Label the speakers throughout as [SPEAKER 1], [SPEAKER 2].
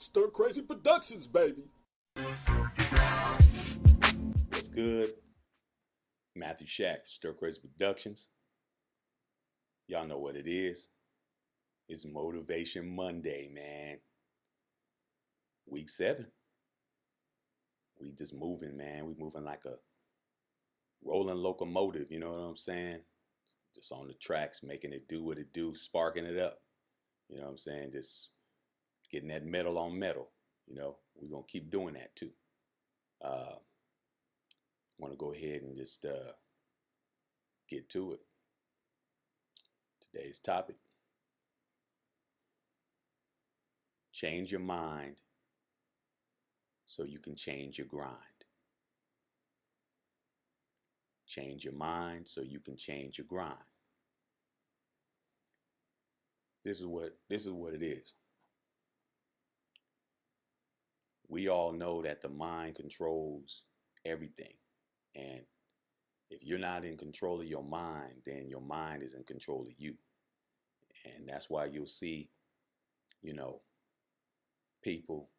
[SPEAKER 1] Stir Crazy Productions, baby.
[SPEAKER 2] What's good? Matthew Shack for Stir Crazy Productions. Y'all know what it is. It's Motivation Monday, man. Week 7. We just moving, man. We moving like a rolling locomotive, you know what I'm saying? Just on the tracks, making it do what it do, sparking it up. You know what I'm saying? Just getting that metal on metal. You know, we're going to keep doing that too. Want to go ahead and just get to it. Today's topic: change your mind so you can change your grind. Change your mind so you can change your grind. This is what it is. We all know that the mind controls everything. And if you're not in control of your mind, then your mind is in control of you. And that's why you'll see, people,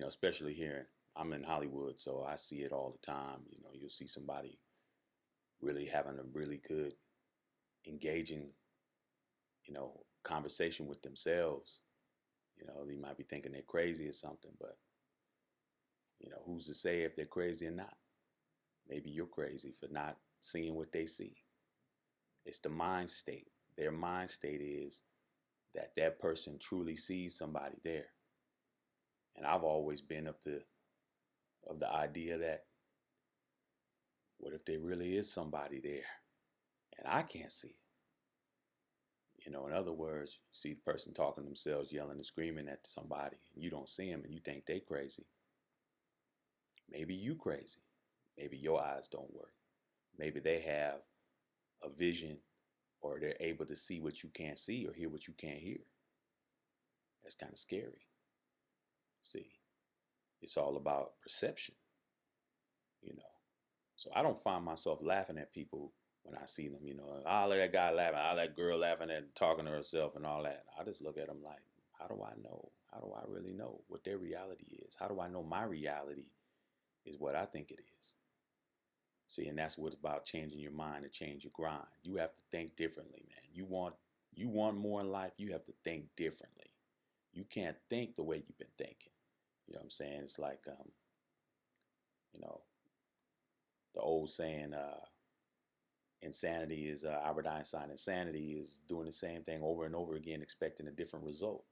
[SPEAKER 2] especially here, I'm in Hollywood, so I see it all the time. You'll see somebody really having a really good, engaging, conversation with themselves. They might be thinking they're crazy or something, but, who's to say if they're crazy or not? Maybe you're crazy for not seeing what they see. It's the mind state. Their mind state is that person truly sees somebody there. And I've always been of the idea that, what if there really is somebody there and I can't see it? In other words, you see the person talking to themselves, yelling and screaming at somebody, and you don't see them and you think they crazy. Maybe you crazy. Maybe your eyes don't work. Maybe they have a vision, or they're able to see what you can't see or hear what you can't hear. That's kind of scary. See, it's all about perception, So I don't find myself laughing at people when I see them, I let that guy laughing, I let that girl laughing and talking to herself and all that. I just look at them like, how do I know? How do I really know what their reality is? How do I know my reality is what I think it is? See, and that's what's about changing your mind to change your grind. You have to think differently, man. You want more in life, you have to think differently. You can't think the way you've been thinking. You know what I'm saying? It's like, the old saying, insanity is, Albert Einstein, insanity is doing the same thing over and over again, expecting a different result.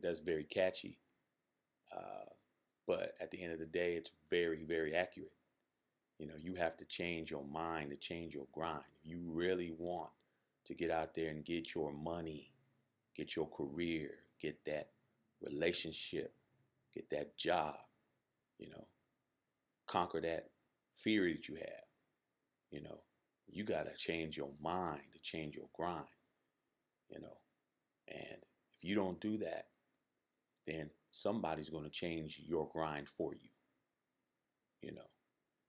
[SPEAKER 2] That's very catchy. But at the end of the day, it's very, very accurate. You have to change your mind to change your grind. If you really want to get out there and get your money, get your career, get that relationship, get that job, conquer that fear that you have, you got to change your mind to change your grind, and if you don't do that, then somebody's going to change your grind for you,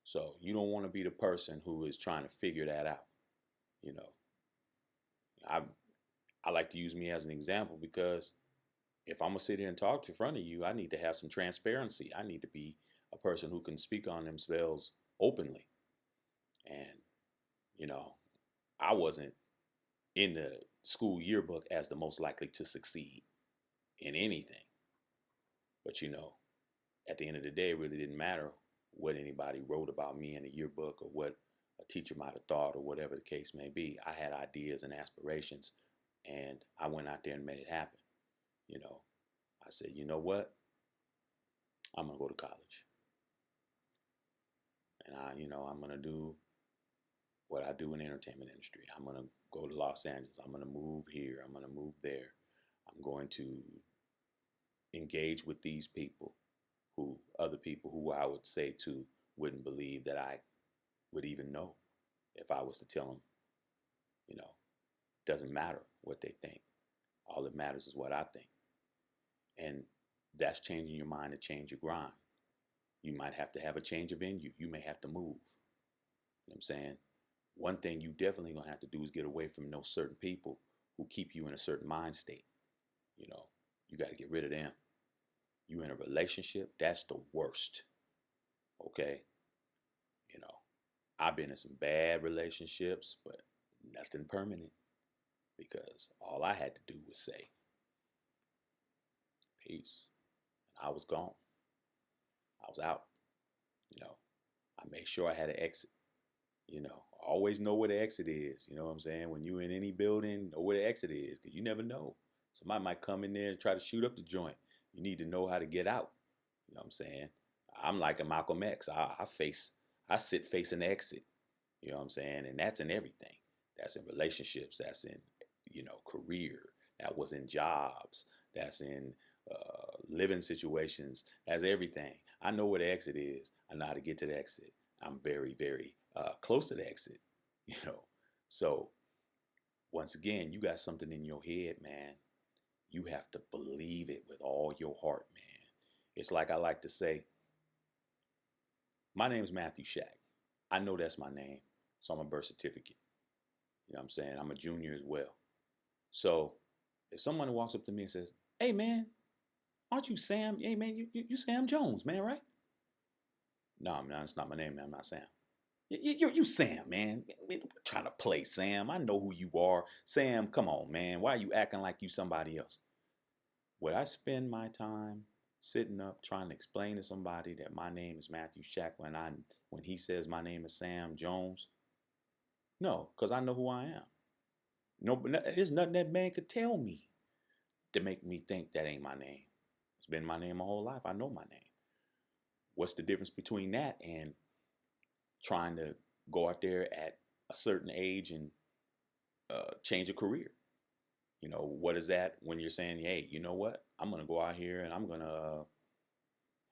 [SPEAKER 2] so you don't want to be the person who is trying to figure that out. you know I I like to use me as an example, because if I'm gonna sit here and talk in front of you, I need to have some transparency. I need to be a person who can speak on themselves openly. And, you know, I wasn't in the school yearbook as the most likely to succeed in anything. But, at the end of the day, it really didn't matter what anybody wrote about me in the yearbook or what a teacher might have thought or whatever the case may be. I had ideas and aspirations, and I went out there and made it happen. I said, you know what? I'm going to go to college. And I'm going to do what I do in the entertainment industry. I'm going to go to Los Angeles. I'm going to move here. I'm going to move there. I'm going to engage with these people, other people who I would say to wouldn't believe that I would even know if I was to tell them, doesn't matter what they think. All that matters is what I think. And that's changing your mind to change your grind. You might have to have a change of venue. You may have to move. You know what I'm saying? One thing you definitely gonna have to do is get away from those certain people who keep you in a certain mind state. You got to get rid of them. You in a relationship, that's the worst. Okay? You know, I've been in some bad relationships, but nothing permanent because all I had to do was say, peace. And I was gone. I was out. You know, I made sure I had an exit. You know, always know where the exit is. You know what I'm saying? When you in any building, know where the exit is because you never know. Somebody might come in there and try to shoot up the joint. You need to know how to get out. You know what I'm saying? I'm like a Malcolm X. I sit facing the exit. You know what I'm saying? And that's in everything. That's in relationships. That's in, career. That was in jobs. That's in living situations. That's everything. I know where the exit is. I know how to get to the exit. I'm very, very close to the exit. So once again, you got something in your head, man. You have to believe it with all your heart, man. It's like I like to say, my name is Matthew Shack. I know that's my name. So I'm a birth certificate. You know what I'm saying? I'm a junior as well. So if someone walks up to me and says, hey, man, aren't you Sam? Hey, man, you Sam Jones, man, right? No, man, that's not my name, man. I'm not Sam. You Sam, man. I'm trying to play Sam. I know who you are. Sam, come on, man. Why are you acting like you somebody else? Would I spend my time sitting up trying to explain to somebody that my name is Matthew Shack when he says my name is Sam Jones? No, because I know who I am. No, there's nothing that man could tell me to make me think that ain't my name. It's been my name my whole life. I know my name. What's the difference between that and trying to go out there at a certain age and change a career? What is that when you're saying, hey, you know what? I'm going to go out here and I'm going to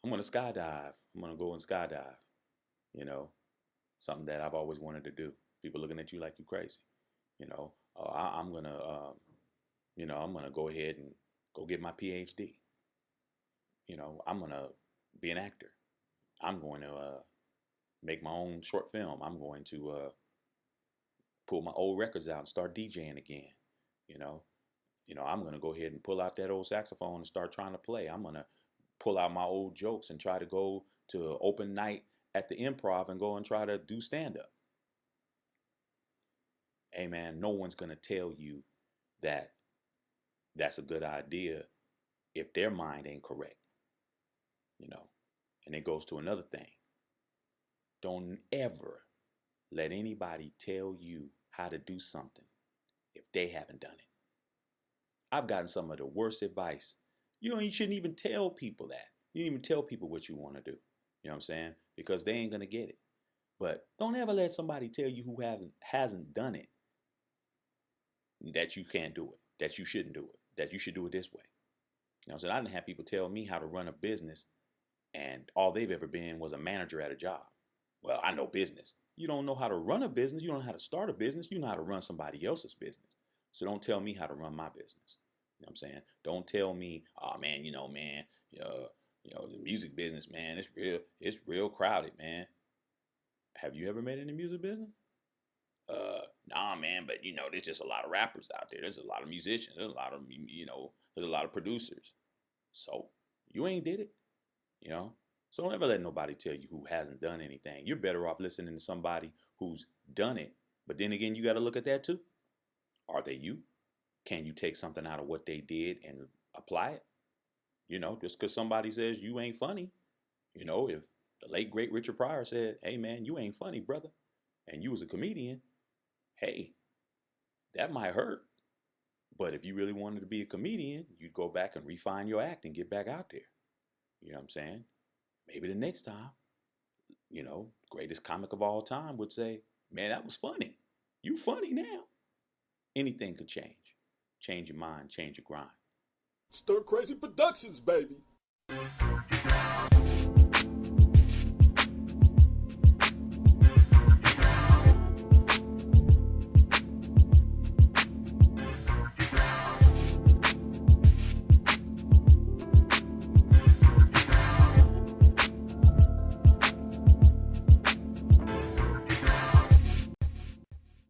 [SPEAKER 2] skydive. I'm going to go and skydive. Something that I've always wanted to do. People looking at you like you crazy. I'm going to, I'm going to go ahead and go get my PhD. I'm going to be an actor. I'm going to make my own short film. I'm going to pull my old records out and start DJing again. I'm going to go ahead and pull out that old saxophone and start trying to play. I'm going to pull out my old jokes and try to go to open night at the Improv and go and try to do stand-up. Hey, man, no one's going to tell you that that's a good idea if their mind ain't correct. And it goes to another thing. Don't ever let anybody tell you how to do something if they haven't done it. I've gotten some of the worst advice. You shouldn't even tell people that. You don't even tell people what you want to do. You know what I'm saying? Because they ain't going to get it. But don't ever let somebody tell you who hasn't done it that you can't do it, that you shouldn't do it, that you should do it this way. You know what I'm saying? I didn't have people tell me how to run a business and all they've ever been was a manager at a job. Well, I know business. You don't know how to run a business. You don't know how to start a business. You know how to run somebody else's business. So don't tell me how to run my business. You know what I'm saying? Don't tell me, oh, man, the music business, man, it's real crowded, man. Have you ever made it in the music business? Nah, man, but there's just a lot of rappers out there. There's a lot of musicians. There's a lot of, there's a lot of producers. So you ain't did it, So don't ever let nobody tell you who hasn't done anything. You're better off listening to somebody who's done it. But then again, you got to look at that too. Are they you? Can you take something out of what they did and apply it? Just because somebody says you ain't funny, if the late, great Richard Pryor said, hey, man, you ain't funny, brother, and you was a comedian, hey, that might hurt. But if you really wanted to be a comedian, you'd go back and refine your act and get back out there. You know what I'm saying? Maybe the next time, greatest comic of all time would say, man, that was funny. You funny now. Anything could change. Change your mind, change your grind.
[SPEAKER 1] Stir Crazy Productions, baby.